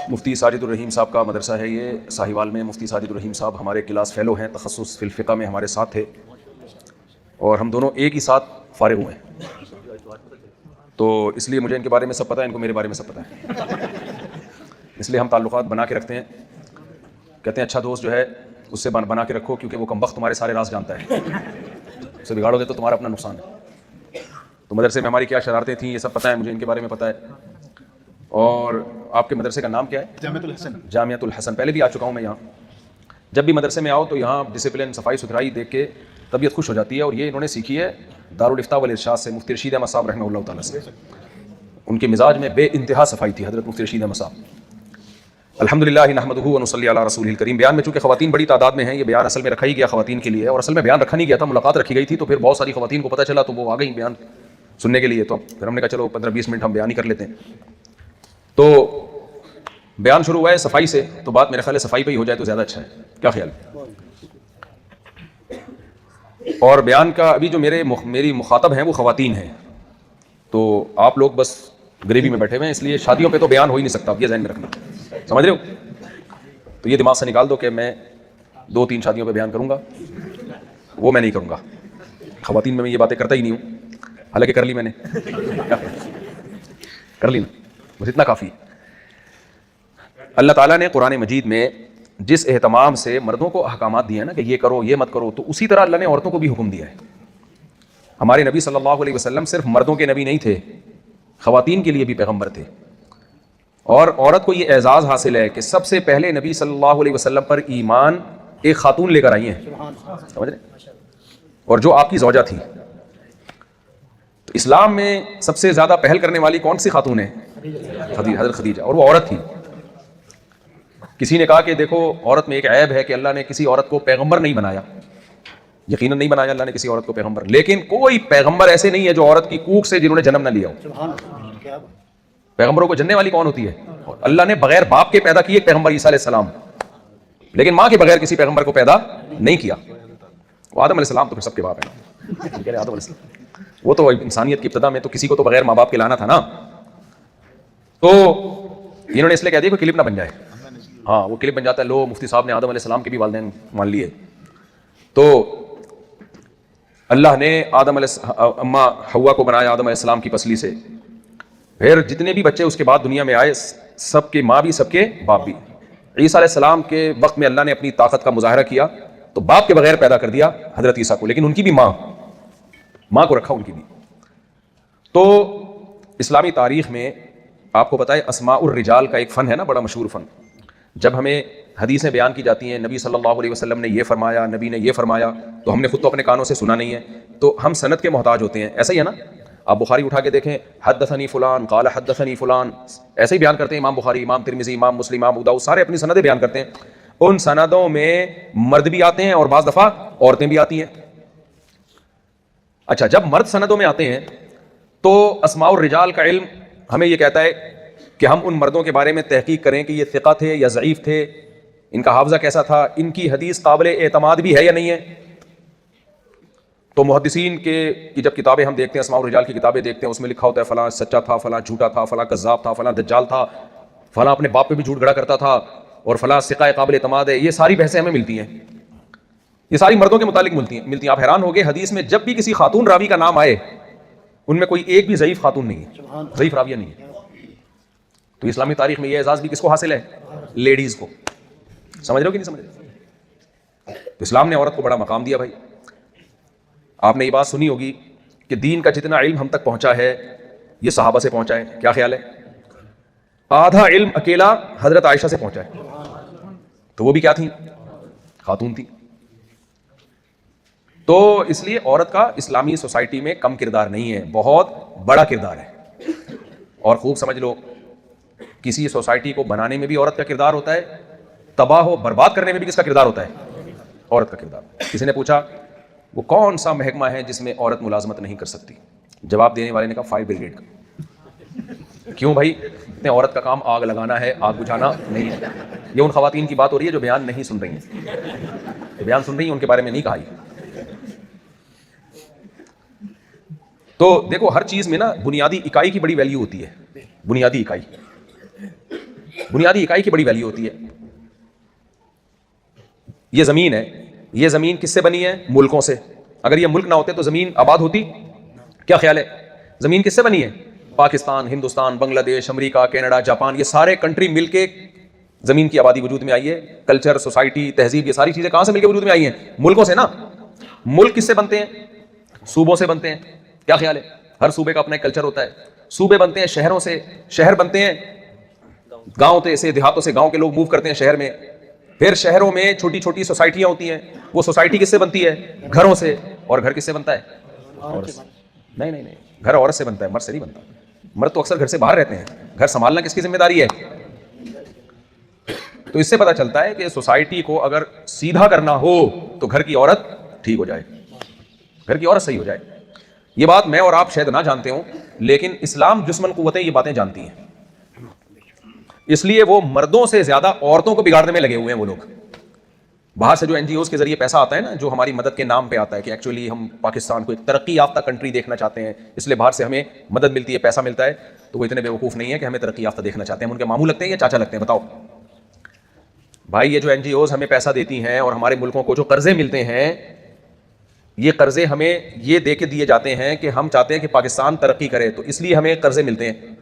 मुफ्ती साजिदुर रहीम साहब का मदरसा है ये साहिवाल में। मुफ्ती साजिदुर रहीम साहब हमारे क्लास फ़ेलो हैं, तखस्सुस फिल फ़िक़्ह में हमारे साथ थे और हम दोनों एक ही साथ फ़ारिग़ हुए हैं, तो इसलिए मुझे इनके बारे में सब पता है, इनको मेरे बारे में सब पता है। इसलिए हम ताल्लुक़ात बना के रखते हैं। कहते हैं अच्छा दोस्त जो है उससे बना के रखो, क्योंकि वो कमबख्त तुम्हारे सारे राज जानता है, उसे बिगाड़ोगे तो तुम्हारा अपना नुकसान है। तो मदरसे में हमारी क्या शरारतें थीं ये सब पता है मुझे, इनके बारे में पता है। और आपके मदरसे का नाम क्या है? जामियतुल हसन। जामियतुल हसन। पहले भी आ चुका हूँ मैं यहाँ। जब भी मदरसे में आओ तो यहाँ डिसिप्लिन, सफाई सुथराई देख के तबीयत खुश हो जाती है। और ये इन्होंने सीखी है दारुल इफ्ता वल इरशाद से, मुफ्ती रशीद अहमद साहब रहमहुल्लाह तआला से। उनके मिजाज में बेइंतहा सफाई थी हज़रत मुफ्ती रशीद अहमद साहब। अल्हम्दुलिल्लाह नहमदुहु व नुसल्ली अला रसूलिल करीम। बयान में चूँकि ख़वातीन बड़ी तादाद में हैं, ये बयान असल में रखा ही गया ख़वातीन के लिए, और असल में बयान रखा नहीं गया था, मुलाकात रखी गई थी। तो फिर बहुत सारी ख़वातीन को पता चला तो वो आ गई बयान सुनने के लिए। तो फिर हमने कहा चलो 15-20 मिनट हम बयान ही कर लेते हैं। तो बयान शुरू हुआ है सफाई से, तो बात मेरे ख्याल है सफाई पे ही हो जाए तो ज़्यादा अच्छा है, क्या ख्याल? और बयान का अभी जो मेरी मुखातब हैं वो ख़वातीन हैं, तो आप लोग बस गरीबी में बैठे हुए हैं, इसलिए शादियों पे तो बयान हो ही नहीं सकता, ये ज़हन में रखना, समझ रहे हो? तो ये दिमाग से निकाल दो कि मैं 2-3 शादियों पे बयान करूँगा, वो मैं नहीं करूँगा। ख़वातीन में मैं ये बातें करता ही नहीं हूँ, हालांकि कर ली मैंने कर ली ना, बस इतना काफ़ी है। अल्लाह ताला ने कुरान मजीद में जिस एहतमाम से मर्दों को अहकामात दिए हैं ना कि ये करो ये मत करो, तो उसी तरह अल्लाह ने औरतों को भी हुक्म दिया है। हमारे नबी सल्लल्लाहु अलैहि वसल्लम सिर्फ मर्दों के नबी नहीं थे, ख़वातीन के लिए भी पैगम्बर थे। और औरत को ये एजाज़ हासिल है कि सबसे पहले नबी सल्लल्लाहु अलैहि वसल्लम पर ईमान एक खातून लेकर आई हैं, समझ रहे? और जो आपकी ज़ौजा थी। तो इस्लाम में सबसे ज़्यादा पहल करने वाली कौन सी खातून है? हज़रत खदीजा, और वो औरत थी। किसी ने कहा कि देखो औरत में एक ऐब है कि अल्लाह ने किसी औरत को पैगंबर नहीं बनाया, यकीनन नहीं बनाया अल्लाह ने किसी औरत को पैगंबर, लेकिन कोई पैगंबर ऐसे नहीं है जो औरत की कूख से जिन्होंने जन्म न लिया हो। पैगंबरों को जन्ने वाली कौन होती है? अल्लाह ने बगैर बाप के पैदा किए पैगंबर ईसा अलैहिस्सलाम, लेकिन माँ के बगैर किसी पैगंबर को पैदा नहीं किया। वो आदम अलैहिस्सलाम तो फिर सबके बाप है ना, आदम अलैहिस्सलाम वो तो इंसानियत की इब्तिदा में तो किसी को तो बगैर माँ बाप के लाना था ना। तो इन्होंने इसलिए कह दिया कोई क्लिप ना बन जाए। हाँ, वो क्लिप बन जाता है, लो मुफ्ती साहब ने आदम अलैहिस्सलाम के भी वालिदैन मान लिए। तो अल्लाह ने अम्मा हव्वा को बनाया आदम अलैहिस्सलाम की पसली से। फिर जितने भी बच्चे उसके बाद दुनिया में आए, सबके माँ भी सबके बाप भी। ईसा अलैहिस्सलाम के वक्त में अल्लाह ने अपनी ताकत का मुजाहरा किया तो बाप के बगैर पैदा कर दिया हजरत ईसा को, लेकिन उनकी भी माँ को रखा उनकी भी। तो इस्लामी तारीख में आपको पता है अस्माउर रिजाल का एक फ़न है ना, बड़ा मशहूर फ़न। जब हमें हदीसें बयान की जाती हैं, नबी सल्लल्लाहु अलैहि वसल्लम ने ये फरमाया, नबी ने ये फरमाया, तो हमने खुद तो अपने कानों से सुना नहीं है, तो हम सनद के मोहताज होते हैं। ऐसा ही है ना, आप बुखारी उठा के देखें, हद्दसनी फुलान क़ाल हद्दसनी फुलान, ऐसे ही बयान करते हैं इमाम बुखारी, इमाम तिरमिज़ी, इमाम मुस्लिम, इमाम अबू दाऊद, सारे अपनी सनदें बयान करते हैं। उन सनदों में मर्द भी आते हैं और बाज़ दफ़ा औरतें भी आती हैं। अच्छा, जब मर्द सनदों में आते हैं तो अस्माउर रिजाल का इल्म हमें यह कहता है कि हम उन मर्दों के बारे में तहकीक करें कि ये सिक़ा थे या ज़ईफ़ थे, इनका हाफ़ज़ा कैसा था, इनकी हदीस काबिल एतमाद भी है या नहीं है। तो मुहद्दिसीन की जब किताबें हम देखते हैं, अस्माउर रिजाल की किताबें देखते हैं, उसमें लिखा होता है फ़लाँ सच्चा था, फ़लाँ झूठा था, फ़लाँ कज़्ज़ाब था, फ़लाँ दज्जाल था, फ़लाँ अपने बाप पे भी झूठ गड़ा करता था, और फ़लाँ सिक़ा काबिल एतमाद है। ये सारी बहसें हमें मिलती हैं, ये सारी मर्दों के मुतालिक मिलती हैं। आप हैरान हो गए, हदीस में जब भी किसी खातून रावी का नाम आए उनमें कोई एक भी ज़ईफ़ खातून नहीं है, ज़ईफ़ राविया नहीं है। तो इस्लामी तारीख में ये एजाज़ भी किसको हासिल है? लेडीज़ को। समझ रहे हो कि नहीं समझ रहे? तो इस्लाम ने औरत को बड़ा मकाम दिया भाई। आपने ये बात सुनी होगी कि दीन का जितना इल्म हम तक पहुंचा है ये सहाबा से पहुंचा है, क्या ख्याल है? आधा इल्म अकेला हजरत आयशा से पहुंचा है, तो वो भी क्या थी? खातून थी। तो इसलिए औरत का इस्लामी सोसाइटी में कम किरदार नहीं है, बहुत बड़ा किरदार है। और खूब समझ लो, किसी सोसाइटी को बनाने में भी औरत का किरदार होता है, तबाह हो बर्बाद करने में भी किसका किरदार होता है? औरत का किरदार। किसी ने पूछा वो कौन सा महकमा है जिसमें औरत मुलाजमत नहीं कर सकती? जवाब देने वाले ने कहा फायर ब्रिगेड का। क्यों भाई? इतने औरत का काम आग लगाना है, आग बुझाना नहीं है। ये उन खवातीन की बात हो रही है जो बयान नहीं सुन रही हैं, जो बयान सुन रही हैं उनके बारे में नहीं कहा। तो देखो, हर चीज में ना बुनियादी इकाई की बड़ी वैल्यू होती है, बुनियादी इकाई। बुनियादी इकाई की बड़ी वैल्यू होती है। ये ज़मीन है, ये ज़मीन किससे बनी है? मुल्कों से। अगर ये मुल्क ना होते तो ज़मीन आबाद होती? क्या ख्याल है? ज़मीन किससे बनी है? Pakistan, Hindustan, Bangladesh, America, Canada, Japan, ये सारे कंट्री मिलके ज़मीन की आबादी वजूद में आई है। कल्चर, सोसाइटी, तहजीब, ये सारी चीज़ें कहाँ से मिलकर वजूद में आई हैं? मुल्कों से ना। मुल्क किससे बनते हैं? सूबों से बनते हैं। क्या ख्याल है? हर सूबे का अपना एक कल्चर होता है। सूबे बनते हैं शहरों से, शहर बनते हैं गाँव से, देहातों से गाँव के लोग मूव करते हैं शहर में। फिर शहरों में छोटी छोटी सोसाइटियाँ होती हैं, वो सोसाइटी किससे बनती है? घरों से। और घर किससे बनता है? औरत से। नहीं नहीं नहीं, घर औरत से बनता है, मर्द से नहीं बनता। मर्द तो अक्सर घर से बाहर रहते हैं। घर संभालना किसकी जिम्मेदारी है? तो इससे पता चलता है कि सोसाइटी को अगर सीधा करना हो तो घर की औरत ठीक हो जाए, घर की औरत सही हो जाए। ये बात मैं और आप शायद ना जानते हो, लेकिन इस्लाम दुश्मन कुव्वतें ये बातें जानती हैं। इसलिए वो मर्दों से ज्यादा औरतों को बिगाड़ने में लगे हुए हैं। वो लोग बाहर से जो एनजीओज के जरिए पैसा आता है ना, जो हमारी मदद के नाम पे आता है कि एक्चुअली हम पाकिस्तान को एक तरक्की याफ्ता कंट्री देखना चाहते हैं, इसलिए बाहर से हमें मदद मिलती है, पैसा मिलता है, तो वो इतने बेवकूफ़ नहीं है कि हमें तरक्की याफ्ता देखना चाहते हैं। हम उनके मामू लगते हैं या चाचा लगते हैं? बताओ भाई। ये जो एनजीओज हमें पैसा देती हैं और हमारे मुल्कों को जो कर्जे मिलते हैं, ये कर्जे हमें ये दे के दिए जाते हैं कि हम चाहते हैं कि पाकिस्तान तरक्की करे, तो इसलिए हमें कर्जे मिलते हैं।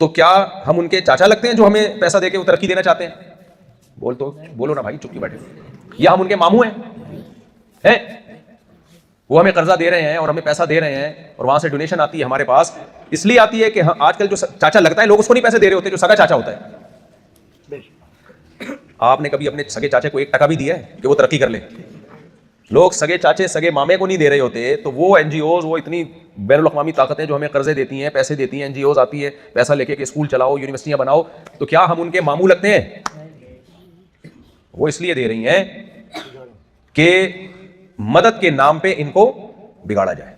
तो क्या हम उनके चाचा लगते हैं जो हमें पैसा देके वो तरक्की देना चाहते हैं? बोलो ना भाई, चुप क्यों बैठे? या हम उनके मामू हैं? वो हमें कर्जा दे रहे हैं और हमें पैसा दे रहे हैं और वहां से डोनेशन आती है हमारे पास, इसलिए आती है कि आजकल जो चाचा लगता है लोग उसको नहीं पैसे दे रहे होते, जो सगा चाचा होता है। आपने कभी अपने सगे चाचे को 1 टका भी दिया है कि वो तरक्की कर ले? लोग सगे चाचे सगे मामे को नहीं दे रहे होते, तो वो एनजीओज, वो इतनी बैनुल अक़वामी ताकतें जो हमें कर्जे देती हैं, पैसे देती हैं, एनजीओज आती है पैसा लेके कि स्कूल चलाओ, यूनिवर्सिटियां बनाओ, तो क्या हम उनके मामू लगते हैं? वो इसलिए दे रही हैं कि मदद के नाम पे इनको बिगाड़ा जाए।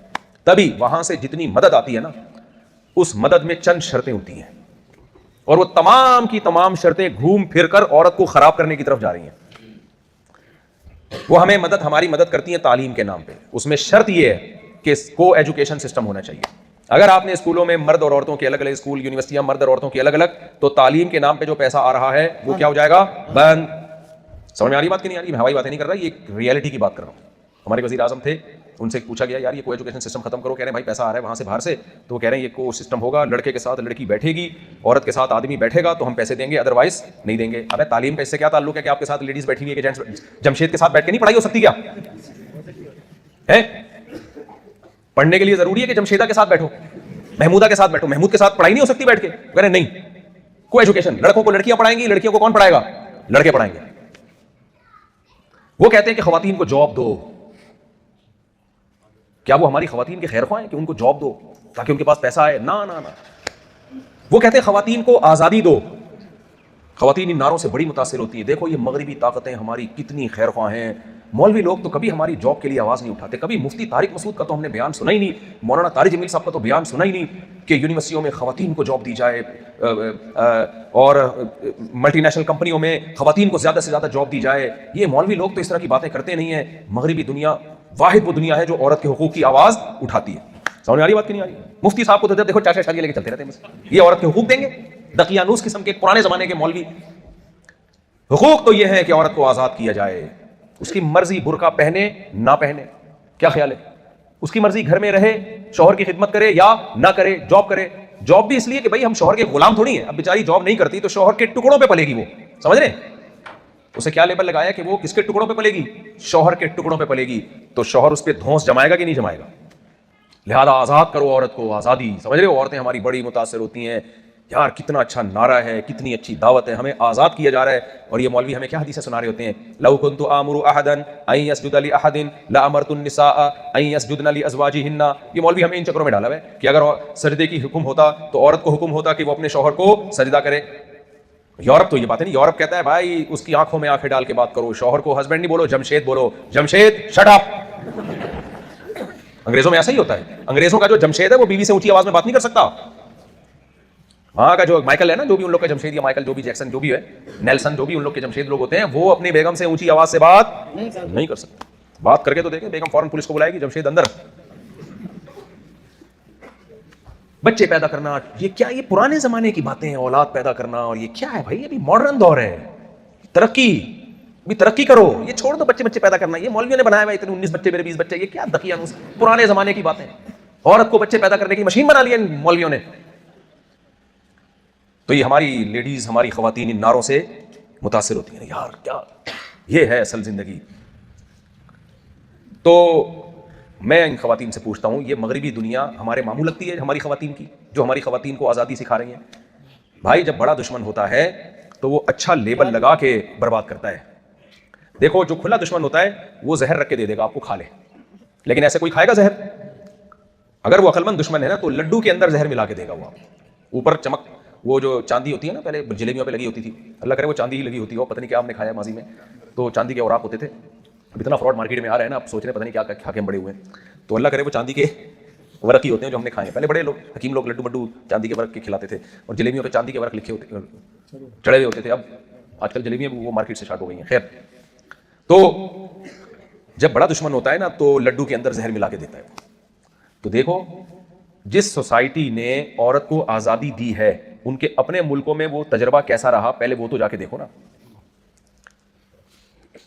तभी वहां से जितनी मदद आती है ना, उस मदद में चंद शर्तें होती हैं, और वो तमाम की तमाम शर्तें घूम फिर कर औरत को खराब करने की तरफ जा रही हैं। वो हमारी मदद करती हैं तालीम के नाम पे। उसमें शर्त ये है कि को एजुकेशन सिस्टम होना चाहिए। अगर आपने स्कूलों में मर्द और औरतों के अलग अलग स्कूल, यूनिवर्सिटियां मर्द और औरतों की अलग अलग, तो तालीम के नाम पे जो पैसा आ रहा है वो क्या हो जाएगा? बंद। समझ में आ रही बात कि नहीं आ रही? मैं हवाई बातें नहीं कर रहा, ये रियलिटी की बात कर रहा हूँ। हमारे वज़ीर आज़म थे, उनसे पूछा गया यार ये को एजुकेशन सिस्टम खत्म करो, कह रहे हैं भाई पैसा आ रहा है वहाँ से बाहर से, तो वो कह रहे हैं ये को सिस्टम होगा, लड़के के साथ लड़की बैठेगी, औरत के साथ आदमी बैठेगा तो हम पैसे देंगे, अदरवाइज नहीं देंगे। अबे तालीम का इससे क्या ताल्लुक है कि आपके साथ लेडीज बैठी हुई है कि जेंट्स? जमशेद के साथ बैठ के नहीं पढ़ाई हो सकती क्या है? पढ़ने के लिए जरूरी है कि जमशेदा के साथ बैठो, महमूदा के साथ बैठो, महमूद के साथ पढ़ाई नहीं हो सकती बैठ के? कह रहे नहीं, को एजुकेशन, लड़कों को लड़कियां पढ़ाएंगी, लड़कियों को कौन पढ़ाएगा? लड़के पढ़ाएंगे। वो कहते हैं कि खवातीन को जॉब दो। क्या वो हमारी खवातीन के खैर ख्वाह हैं कि उनको जॉब दो ताकि उनके पास पैसा आए? ना ना ना। वो कहते हैं खवातीन को आज़ादी दो। खवातीन इन नारों से बड़ी मुतासिर होती है, देखो ये मगरबी ताकतें हमारी कितनी खैर ख्वाह हैं। मौलवी लोग तो कभी हमारी जॉब के लिए आवाज़ नहीं उठाते। कभी मुफ्ती तारिक मसूद का तो हमने बयान सुना ही नहीं, मौलाना तारिक जमील साहब का तो बयान सुना ही नहीं कि यूनिवर्सिटियों में खवातीन को जॉब दी जाए और मल्टीनेशनल कंपनियों में खवातीन को ज़्यादा से ज़्यादा जॉब दी जाए। ये मौलवी लोग तो इस तरह की बातें करते नहीं हैं। मगरबी दुनिया वाहिद वो दुनिया है जो औरत के हुकूक की आवाज़ उठाती है। समझ आ रही बात कि नहीं आ रही? मुफ्ती साहब को तो जब देखो चाचा शादी लेके चलते रहते हैं, ये औरत के हुकूक देंगे? दकियानूस किस्म के पुराने ज़माने के मौलवी। हुकूक तो ये है कि औरत को आज़ाद किया जाए, उसकी मर्जी बुरका पहने ना पहने, क्या ख्याल है? उसकी मर्जी घर में रहे, शौहर की खिदमत करे या ना करे, जॉब करे। जॉब भी इसलिए कि भाई हम शौहर के गुलाम थोड़ी हैं। अब बेचारी जॉब नहीं करती तो शौहर के टुकड़ों पे पलेगी वो, समझ रहे? उसे क्या लेबल लगाया कि वो किसके टुकड़ों पे पलेगी? शौहर के टुकड़ों पे पलेगी। तो शौहर उस पर धौंस जमाएगा कि नहीं जमाएगा? लिहाजा आज़ाद करो औरत को, आज़ादी। समझ रहे हो? औरतें हमारी बड़ी मुतासिर होती हैं यार, कितना अच्छा नारा है, कितनी अच्छी दावत है, हमें आज़ाद किया जा रहा है। और ये मौलवी हमें क्या हदीसें सुना रहे होते हैं? लौ कुन्तु आमुरु अहदन अन यसजुद लि अहदिन लअमरतु निसाअ अन यसजुदन लि अज़वाजिहिन्ना। ये मौलवी हमें इन चक्रों में डाला है कि अगर सजदे की हुक्म होता तो औरत को हुक्म होता कि वो अपने शौहर को सजदा करे। यूरोप तो ये बात नहीं, यूरोप कहता है भाई उसकी आंखों में आंखें डाल के बात करो, शौहर को हस्बैंड नहीं बोलो, जमशेद बोलो। Jamshed shut up. अंग्रेजों में ऐसा ही होता है। अंग्रेजों का जो जमशेद है वो बीवी से ऊंची आवाज में बात नहीं कर सकता। वहां का जो माइकल है ना, जो भी उन लोग का जमशेद या माइकल जो भी जैक्सन जो भी है, नेल्सन जो भी उन लोग के जमशेद लोग होते हैं, वो अपनी बेगम से ऊंची आवाज से बात नहीं कर सकते। बात करके तो देखे, बेगम फौरन पुलिस को बुलाएगी, जमशेद अंदर। बच्चे पैदा करना, ये क्या, ये पुराने जमाने की बातें हैं, औलाद पैदा करना, और ये क्या है भाई, अभी मॉडर्न दौर है, तरक्की, भी तरक्की करो, ये छोड़ दो बच्चे पैदा करना, ये मौलवियों ने बनाया हुआ, इतने 19 बच्चे मेरे 20 बच्चे, ये क्या दकिया, पुराने जमाने की बातें। औरत को बच्चे पैदा करने की मशीन बना लिया इन मौलवियों ने। तो ये हमारी लेडीज, हमारी खवातीन इन नारों से मुतासिर होती हैं, यार क्या ये है असल जिंदगी। तो मैं इन खवातीन से पूछता हूं, ये मगरबी दुनिया हमारे मामू लगती है हमारी खवातीन की, जो हमारी खवातीन को आज़ादी सिखा रही हैं। भाई जब बड़ा दुश्मन होता है तो वो अच्छा लेबल लगा के बर्बाद करता है। देखो जो खुला दुश्मन होता है वो जहर रख के दे देगा आपको, खा ले, लेकिन ऐसे कोई खाएगा जहर? अगर वो अकलमंद दुश्मन है ना तो लड्डू के अंदर जहर मिला के देगा वो आपको। ऊपर चमक, वो जो चांदी होती है ना, पहले जलेबियों पे लगी होती थी, अल्लाह करे वो चांदी ही लगी होती हो, पता नहीं क्या हमने खाया माजी में, तो चांदी के औराक होते थे। अब इतना फ्रॉड मार्केट में आ रहा है ना, आप सोच रहे पता नहीं क्या खा के हम बड़े हुए हैं, तो अल्लाह करे वो चांदी के वर्क ही होते हैं जो हमने खाए। पहले बड़े लोग, हकीम लोग लड्डू बड्डू चांदी के वर्क के खिलाते थे, और जलेबियों पे चांदी के वर्क लिखे होते, चढ़े हुए होते थे। अब आजकल जलेबियाँ वो मार्केट से स्टार्ट हो गई हैं। खैर, तो जब बड़ा दुश्मन होता है ना तो लड्डू के अंदर जहर मिला के देता है। तो देखो, जिस सोसाइटी ने औरत को आज़ादी दी है, उनके अपने मुल्कों में वो तजर्बा कैसा रहा, पहले वो तो जाके देखो ना।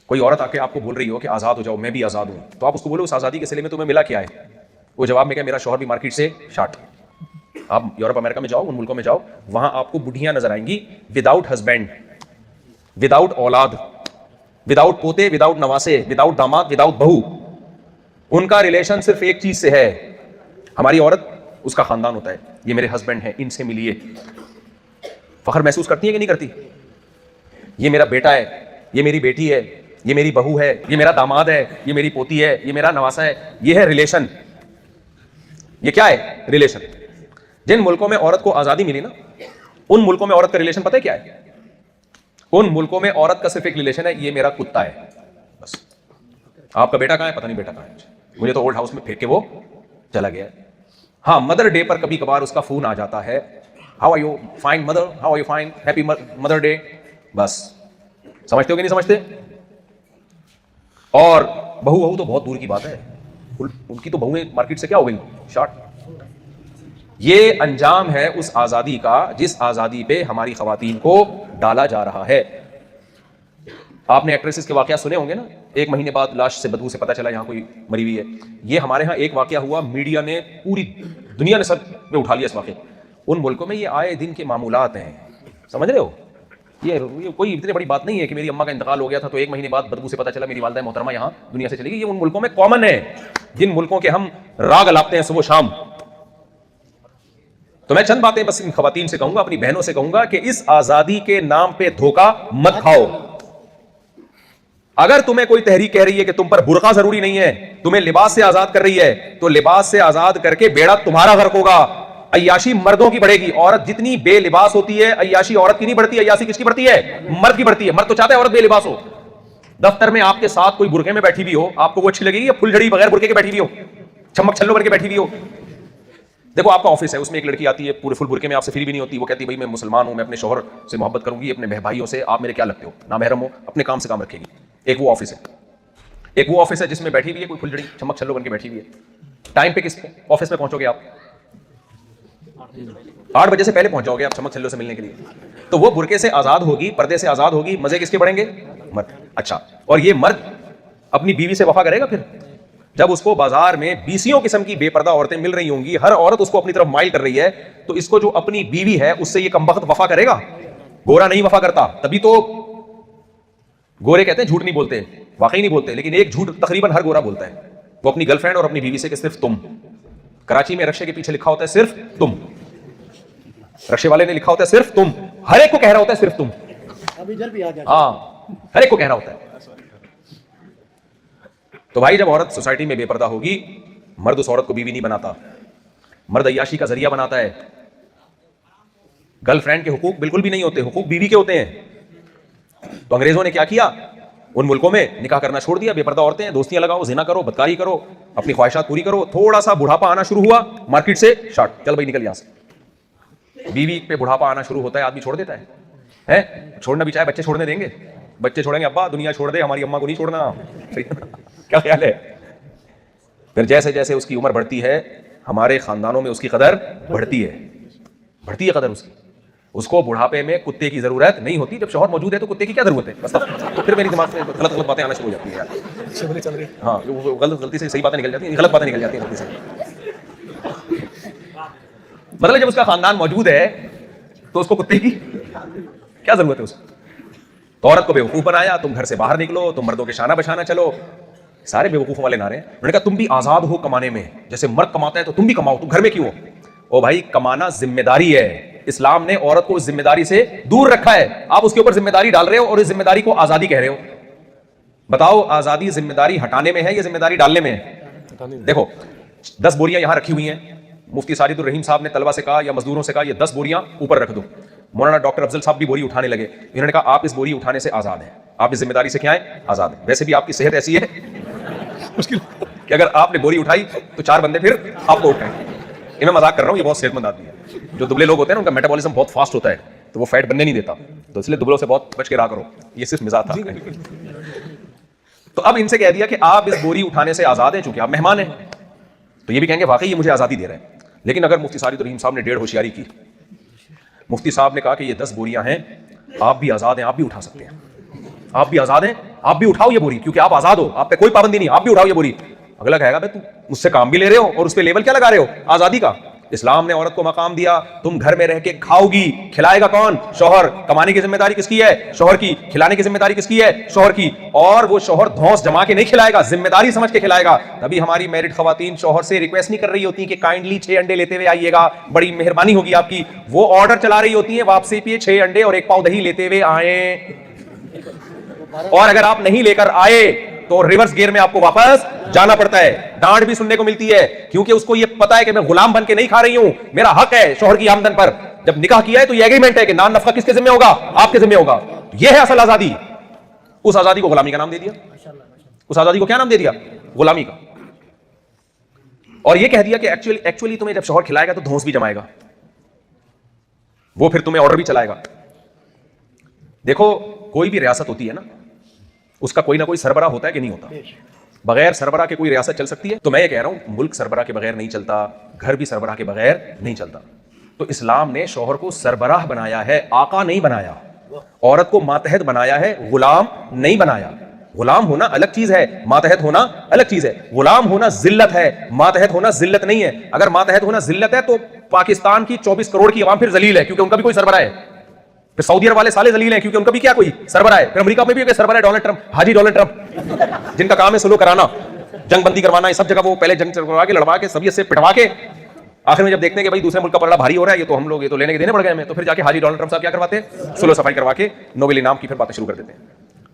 कोई औरत आके आपको बोल रही हो कि आज़ाद हो जाओ, मैं भी आज़ाद हूं, तो आप उसको बोलो उस आज़ादी के सिले में तुम्हें मिला क्या है? वो जवाब में क्या, मेरा शौहर भी मार्केट से शार्ट। आप यूरोप अमेरिका में जाओ, उन मुल्कों में जाओ, वहां आपको बुढ़ियां नजर आएंगी विदाउट हस्बैंड, विदाउट औलाद, विदाउट पोते, विदाउट नवासे, विदाउट दामाद, विदाउट बहू। उनका रिलेशन सिर्फ एक चीज से है, हमारी औरत, उसका खानदान होता है, ये मेरे हस्बैंड हैं, इनसे मिलिए। फख्र महसूस करती है कि नहीं करती? ये मेरा बेटा है, ये मेरी बेटी है, ये मेरी बहू है, ये मेरा दामाद है, ये मेरी पोती है, ये मेरा नवासा है। ये है रिलेशन। ये क्या है? रिलेशन। जिन मुल्कों में औरत को आजादी मिली ना, उन मुल्कों में औरत का रिलेशन पता है क्या है? उन मुल्कों में औरत का सिर्फ एक रिलेशन है, ये मेरा कुत्ता है, बस। आपका बेटा कहां है? पता नहीं बेटा कहां है, मुझे तो ओल्ड हाउस में फेंक के वो चला गया। हाँ, मदर डे पर कभी कभार उसका फोन आ जाता है, how are you fine mother, how are you fine, happy mother day, बस। समझते हो कि नहीं समझते? और बहू तो बहुत दूर की बात है, उनकी तो बहुएं मार्केट से क्या हो गई, शॉर्ट। ये अंजाम है उस आजादी का जिस आजादी पे हमारी खवातीन को डाला जा रहा है। आपने एक्ट्रेसेस के वाकया सुने होंगे ना, 1 महीने बाद लाश से बदबू से पता चला यहां कोई मरी हुई है। ये हमारे यहां एक वाकया हुआ, मीडिया ने, पूरी दुनिया ने सर में उठा लिया इस वाकये। उन मुल्कों में ये आए दिन के मामूलात हैं, समझ रहे हो? ये कोई इतनी बड़ी बात नहीं है कि मेरी अम्मा का इंतकाल हो गया था तो 1 महीने बाद बदबू से पता चला मेरी वालिदा मोहतरमा यहां दुनिया से चली गई। ये उन मुल्कों में कॉमन है, जिन मुल्कों के हम राग अलापते हैं सुबह शाम। तो मैं चंद बातें बस इन खवातीन से कहूंगा, अपनी बहनों से कहूंगा कि इस आजादी के नाम पे धोखा मत खाओ। अगर तुम्हें कोई तहरीक कह रही है कि तुम पर बुर्का जरूरी नहीं है, तुम्हें लिबास से आजाद कर रही है, तो लिबास से आजाद करके बेड़ा तुम्हारा गर्क होगा। अय्याशी मर्दों की बढ़ेगी। औरत जितनी बेलिबास होती है, अय्याशी औरत की नहीं बढ़ती, अय्याशी किसकी बढ़ती है? मर्द की बढ़ती है। मर्द तो चाहता है औरत बेलिबास हो। दफ्तर में आपके साथ कोई बुरके में बैठी हुई हो, आपको वो अच्छी लगेगी या फुलझड़ी बगैर बुरके के बैठी हुई हो, चमक छल्लो करके बैठी हुई हो? देखो आपका ऑफिस है, उसमें एक लड़की आती है पूरे फुल बुरके में, आपसे फ्री भी नहीं होती। वो कहती है भाई मैं मुसलमान हूं, मैं अपने शौहर से मोहब्बत करूंगी, अपने भाइयों से, आप मेरे क्या लगते हो, ना महरम हो, अपने काम से काम रखेगी। एक वो ऑफिस है, एक वो ऑफिस है जिसमें बैठी हुई है कोई फुलझड़ी चमक छल्लो बन के बैठी हुई है। टाइम पे किस ऑफिस में पहुंचोगे आप? 8 बजे से पहले पहुंच जाओगे आप चमक छल्लो से मिलने के लिए। तो वो बुरके से आजाद होगी, पर्दे से आजाद होगी, मजे किसके बढ़ेंगे? मर्द। अच्छा, और ये मर्द अपनी बीवी से वफा करेगा फिर? जब उसको बाजार में 20 किस्म की बेपर्दा औरतें मिल रही होंगी, हर औरत उसको अपनी तरफ माइल कर रही है, तो इसको जो अपनी बीवी है उससे ये कमबख्त वफा करेगा? गोरा नहीं वफा करता। तभी तो गोरे कहते हैं झूठ नहीं बोलते, वाकई नहीं बोलते, लेकिन एक झूठ तकरीबन हर गोरा बोलता है। वो अपनी गर्लफ्रेंड और अपनी बीवी से कि सिर्फ तुम। कराची में रक्शे के पीछे लिखा होता है सिर्फ तुम, रक्शे वाले ने लिखा होता है सिर्फ तुम, हर एक को कह रहा होता है सिर्फ तुम। अब इधर भी आ जाए, हाँ, हर एक को कह रहा होता है। तो भाई जब औरत सोसाइटी में बेपर्दा होगी, मर्द उस औरत को बीवी नहीं बनाता, मर्द अय्याशी का जरिया बनाता है। गर्लफ्रेंड के हुकूक बिल्कुल भी नहीं होते, हुकूक बीवी के होते हैं। तो अंग्रेजों ने क्या किया, उन मुल्कों में निकाह करना छोड़ दिया, बेपर्दा औरतें, दोस्तियां लगाओ, जिना करो, बदकारी करो, अपनी ख्वाहिशात पूरी करो। थोड़ा सा बुढ़ापा आना शुरू हुआ, मार्केट से शॉर्ट, चल भाई निकल यहां से। बीवी पे बुढ़ापा आना शुरू होता है, आदमी छोड़ देता है? छोड़ना भी चाहे बच्चे छोड़ने देंगे? बच्चे छोड़ेंगे, अब्बा दुनिया छोड़ दे, हमारी अम्मा को नहीं छोड़ना। क्या ख्याल है? फिर जैसे जैसे उसकी उम्र बढ़ती है, हमारे खानदानों में उसकी कदर बढ़ती है कदर उसकी। उसको बुढ़ापे में कुत्ते की जरूरत नहीं होती, जब शौहर मौजूद है तो कुत्ते की क्या जरूरत है बस। तो फिर मेरे दिमाग में गलत बातें आना शुरू हो जाती है यार। हाँ, वो गलती से सही बातें निकल जाती हैं, गलत बातें निकल जाती हैं गलती से। मतलब जब उसका खानदान मौजूद है तो उसको कुत्ते की क्या जरूरत है उसको। तो औरत को बेवकूफ बनाया, तुम घर से बाहर निकलो, तुम मर्दों के शाना बशाना चलो। सारे बेवकूफों वाले नारे हैं। उन्होंने कहा तुम भी आजाद हो कमाने में, जैसे मर्द कमाता है तो तुम भी कमाओ, तुम घर में क्यों हो। ओ भाई, कमाना जिम्मेदारी है। इस्लाम ने औरत को इस जिम्मेदारी से दूर रखा है। आप उसके ऊपर जिम्मेदारी डाल रहे हो और इस जिम्मेदारी को आजादी कह रहे हो। बताओ, आजादी जिम्मेदारी हटाने में है या जिम्मेदारी डालने में है। देखो 10 बोरियां यहां रखी हुई हैं। मुफ्ती साजिदुर रहीम साहब ने तलबा से कहा या मजदूरों से कहा ये 10 बोरियां ऊपर रख दो। मौलाना डॉक्टर अफजल साहब भी बोरी उठाने लगे। इन्होंने कहा आप इस बोरी उठाने से आजाद हैं, आप इस जिम्मेदारी से क्या है, आजाद हैं। वैसे भी आपकी सेहत ऐसी है मुश्किल कि अगर आपने बोरी उठाई तो 4 बंदे फिर आपको उठाएंगे। ये मैं मजाक कर रहा हूँ, ये बहुत सेहतमंद आदमी है। जो दुबले लोग होते हैं ना, उनका मेटाबॉलिज्म बहुत फास्ट होता है, तो वो फैट बनने नहीं देता, तो इसलिए दुबलों से बहुत बच के रहा करो। ये सिर्फ मिजाज था। तो अब इनसे कह दिया कि आप इस बोरी उठाने से आजाद हैं, चूंकि आप मेहमान हैं। तो ये भी कहेंगे वाकई ये मुझे आजादी दे रहे हैं। लेकिन अगर मुफ्ती साजिद रहीम साहब ने 1.5 होशियारी की, मुफ्ती साहब ने कहा कि ये 10 बोरियां हैं, आप भी आजाद हैं, आप भी उठा सकते हैं, आप भी आजाद हैं, आप भी उठाओ ये बोरी, क्योंकि आप आजाद हो, आप पे कोई पाबंदी नहीं, आप भी उठाओ ये बोरी। अगला कहेगा भाई तुम मुझसे काम भी ले रहे हो और उस पे लेबल क्या लगा रहे हो, आजादी का। इस्लाम ने औरत को मकाम दिया, तुम घर में रह के खाओगी, खिलाएगा कौन, शौहर। कमाने की जिम्मेदारी किसकी है, शौहर की। खिलाने की जिम्मेदारी किसकी है, शौहर की। और वो शौहर धौंस जमा के नहीं खिलाएगा, जिम्मेदारी समझ के खिलाएगा। तभी हमारी मैरिड खवातीन शौहर से रिक्वेस्ट नहीं कर रही होती कि काइंडली 6 अंडे लेते हुए आइएगा, बड़ी मेहरबानी होगी आपकी। वो ऑर्डर चला रही होती है वापसी पे 6 अंडे और 1 पाव दही लेते हुए आए। और अगर आप नहीं लेकर आए तो रिवर्स गियर में आपको वापस जाना पड़ता है। डांट भी सुनने को मिलती है, क्योंकि उसको यह पता है कि मैं गुलाम बन के नहीं खा रही हूं, मेरा हक है शौहर की आमदन पर। जब निकाह किया है तो यह एग्रीमेंट है कि नान नफका किसके जिम्मे होगा, आपके जिम्मे होगा। यह है असल आजादी। उस आजादी को गुलामी का नाम दे दिया। उस आजादी को क्या नाम दे दिया, गुलामी का। और यह कह दिया कि एक्चुअली तुम्हें जब शौहर खिलाएगा तो धौंस भी जमाएगा, वो फिर तुम्हें ऑर्डर भी चलाएगा। देखो कोई भी रियासत होती है ना, उसका कोई ना कोई सरबराह होता है कि नहीं होता। बगैर सरबराह के कोई रियासत चल सकती है। तो मैं ये कह रहा हूं मुल्क सरबराह के बगैर नहीं चलता, घर भी सरबराह के बगैर नहीं चलता। तो इस्लाम ने शौहर को सरबराह बनाया है, आका नहीं बनाया। औरत को मातहत बनाया है, गुलाम नहीं बनाया। गुलाम होना अलग चीज है, मातहत होना अलग चीज है। गुलाम होना जिल्लत है, मातहत होना जिल्लत नहीं है। अगर मातहत होना जिल्लत है तो पाकिस्तान की 24 करोड़ की आवाम फिर जलील है, क्योंकि उनका भी कोई सरबराह है। फिर सऊदी अरब वाले साले जलील हैं, क्योंकि उनका भी क्या कोई सरबराह है। फिर अमेरिका में भी सरबराह है डोनाल्ड ट्रंप, हाजी डोनाल्ड ट्रंप, जिनका काम है सुलह कराना, जंग बंदी करवाना। सब जगह वो पहले जंग करवा के, लड़वा के, सभी से पिटवा के, आखिर में जब देखते हैं कि भाई दूसरे मुल्क का पलड़ा भारी हो रहा है, ये तो हम लोग ये तो लेने के देने पड़ गए हमें, तो फिर जाके हाजी डोनाल्ड ट्रंप साहब क्या करवाते हैं, सुलह सफाई करवा के नोबेल इनाम की फिर बातें शुरू कर देते हैं।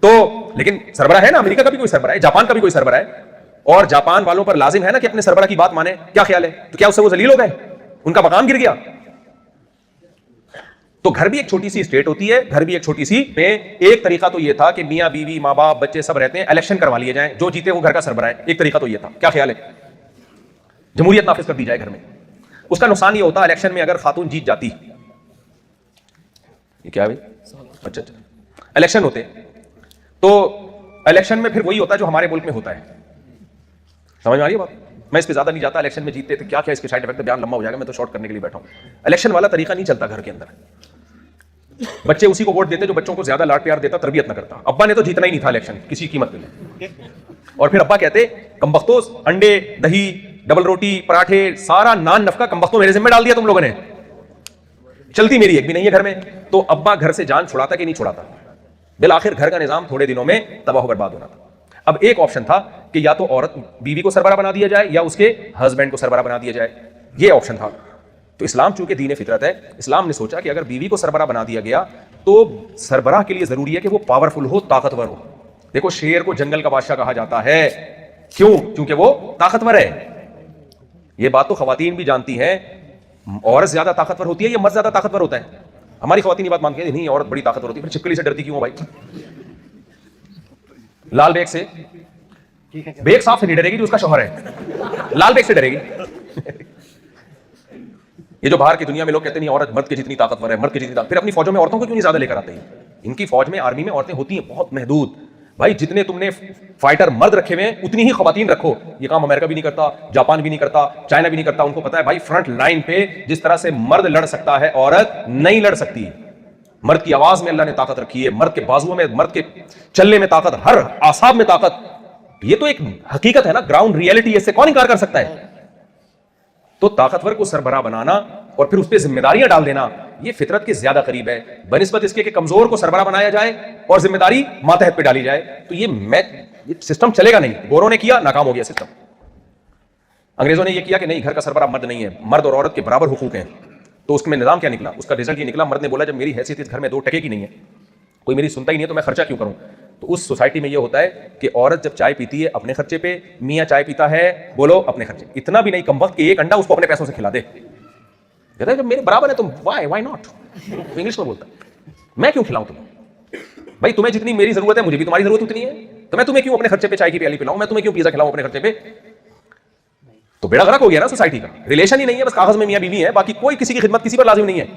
तो लेकिन सरबराह है ना, अमेरिका का भी कोई सरबराह है, जापान का भी कोई सरबराह है। और जापान वालों पर लाजिम है ना कि अपने सरबराह की बात माने। क्या ख्याल है, तो क्या उससे वो जलील हो गए, उनका मकाम गिर गया। तो घर भी एक छोटी सी स्टेट होती है, घर भी एक छोटी सी में एक तरीका तो ये था कि मियां बीवी माँ बाप बच्चे सब रहते हैं, इलेक्शन करवा लिए जाएं, जो जीते वो घर का सरबराह है। एक तरीका तो ये था। क्या ख्याल है, जमहूरियत नाफिज कर दी जाए घर में। उसका नुकसान ये होता इलेक्शन में अगर खातून जीत जाती, ये क्या है भाई, अच्छा, इलेक्शन होते तो इलेक्शन में फिर वही होता है जो हमारे मुल्क में होता है। समझ में आ रही है बात। मैं इस पे ज्यादा नहीं जाता। इलेक्शन में जीतते थे क्या क्या इसके साइड इफेक्ट, बयान लंबा हो जाएगा, मैं तो शॉर्ट करने के लिए बैठा हूं। इलेक्शन वाला तरीका नहीं चलता घर के अंदर। बच्चे उसी को वोट देते जो बच्चों को ज्यादा लाड प्यार देता, तरबियत न करता। अब्बा ने तो जीतना ही नहीं था इलेक्शन किसी कीमत पे। और फिर अब्बा कहते कमबख्तों, अंडे दही डबल रोटी पराठे सारा नान नफका कमबख्तों मेरे जिम्मे डाल दिया तुम लोगों ने, चलती मेरी एक भी नहीं है घर में। तो अब्बा घर से जान छुड़ाता कि नहीं छुड़ाता। बिल आखिर घर का निजाम थोड़े दिनों में तबाह बर्बाद होना था। अब एक ऑप्शन था कि या तो औरत बीवी को सरबराह बना दिया जाए या उसके हस्बैंड को सरबराह बना दिया जाए, ये ऑप्शन था। तो इस्लाम चूंकि दीन फितरत है, इस्लाम ने सोचा कि अगर बीवी को सरबराह बना दिया गया तो सरबराह के लिए जरूरी है कि वो पावरफुल हो, ताकतवर हो। देखो शेर को जंगल का बादशाह कहा जाता है, क्यों, क्योंकि वो ताकतवर है। ये बात तो खवातीन भी जानती हैं। औरत ज्यादा ताकतवर होती है या मर्द ज्यादा ताकतवर होता है। हमारी खवातीन ये बात मानती है नहीं औरत बड़ी ताकतवर होती है। फिर छिपकली से डरती क्यों भाई, लाल बेग से, बेग साहब से नहीं डरेगी जो उसका शौहर है, लाल बेग से डरेगी। ये जो बाहर की दुनिया में लोग कहते नहीं औरत मर्द की जितनी ताकतवर है, मर्द की जितनी, फिर अपनी फौजों में औरतों को क्यों नहीं ज्यादा लेकर आते हैं। इनकी फौज में, आर्मी में औरतें होती हैं बहुत महदूद, भाई जितने तुमने फाइटर मर्द रखे हुए हैं उतनी ही खवातीन रखो। ये काम अमेरिका भी नहीं करता, जापान भी नहीं करता, चाइना भी नहीं करता। उनको पता है भाई फ्रंट लाइन पे जिस तरह से मर्द लड़ सकता है औरत नहीं लड़ सकती। मर्द की आवाज में अल्लाह ने ताकत रखी है, मर्द के बाजुओं में, मर्द के चलने में ताकत, हर आसाब में ताकत। ये तो एक हकीकत है ना, ग्राउंड रियलिटी, इससे कौन इनकार कर सकता है। तो ताकतवर को सरबराह बनाना और फिर उस पर जिम्मेदारियां डाल देना, ये फितरत के ज्यादा करीब है बनिस्बत इसके कि कमजोर को सरबराह बनाया जाए और जिम्मेदारी मातहत पे डाली जाए। तो ये सिस्टम चलेगा नहीं। गोरों ने किया, नाकाम हो गया सिस्टम। अंग्रेजों ने यह किया कि नहीं, घर का सरबराह मर्द नहीं है, मर्द और औरत के बराबर हुकूक हैं। तो उसमें निजाम क्या निकला, उसका रिजल्ट ये निकला, मर्द ने बोला जब मेरी हैसियत इस घर में 2 टके की नहीं है, कोई मेरी सुनता ही नहीं है, तो मैं खर्चा क्यों करूं। तो उस सोसाइटी में ये होता है कि औरत जब चाय पीती है अपने खर्चे पे, मियां चाय पीता है बोलो अपने खर्चे। इतना भी नहीं कमबख्त कि एक अंडा उसको अपने पैसों से खिला दे। कहता है जब मेरे बराबर है तुम, व्हाई नॉट, तो इंग्लिश में बोलता है मैं क्यों खिलाऊं तुम्हें। भाई तुम्हें जितनी मेरी जरूरत है मुझे भी तुम्हारी जरूरत उतनी है, तो मैं तुम्हें क्यों अपने खर्चे पे चाय की प्याली पिलाऊं, मैं तुम्हें क्यों पिज्जा खिलाऊं अपने खर्चे पे। तो बेड़ा गर्क हो गया ना सोसाइटी का। रिलेशन ही नहीं है, बस कागज में मियां बीवी है, बाकी कोई किसी की खिदमत किसी पर लाजिम नहीं है।